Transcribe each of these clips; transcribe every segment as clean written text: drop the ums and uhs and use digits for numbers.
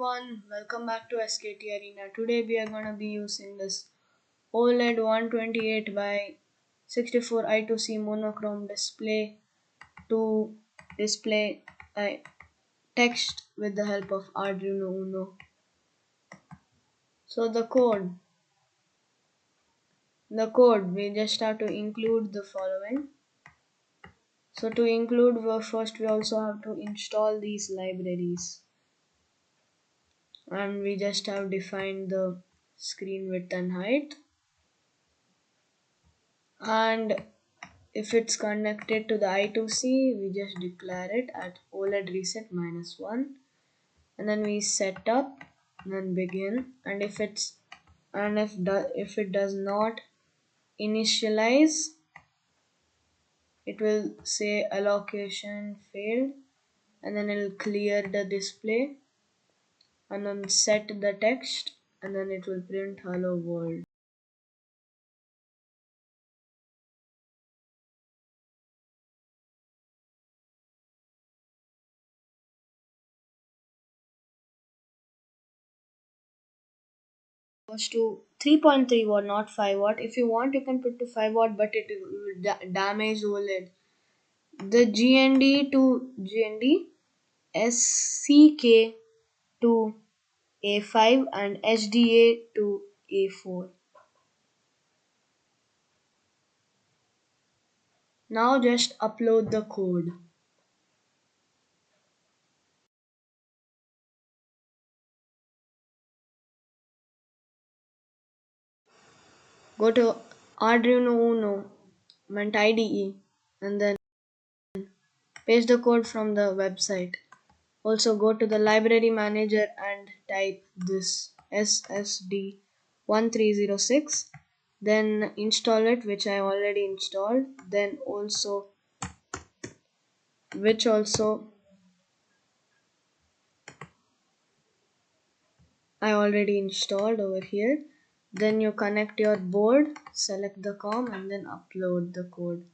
everyone, welcome back to SKT Arena. Today we are going to be using this OLED 128 by 64 I2C monochrome display to display text with the help of Arduino Uno. So the code we just have to include the following. So to include, first we also have to install these libraries. And we just have defined the screen width and height, and if it's connected to the I2C we just declare it at OLED reset -1, and then we set up and then begin, and if it does not initialize, it will say allocation failed, and then it'll clear the display and then set the text, and then it will print hello world. Goes to 3.3 watt, not 5 watt. If you want, you can put to 5 watt, but it will damage OLED. The GND, SCK to A5, and HDA to A4. Now just upload the code. Go to Arduino Uno, meant IDE, and then paste the code from the website. Also go to the library manager and type this SSD1306, then install it, which I already installed, then which also I already installed over here. Then you connect your board, select the COM, and then upload the code.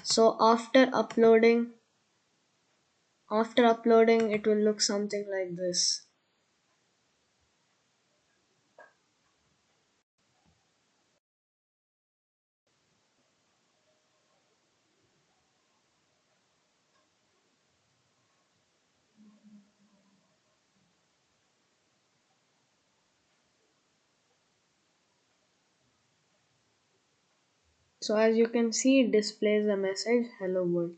So after uploading it will look something like this. So as you can see, it displays a message hello world.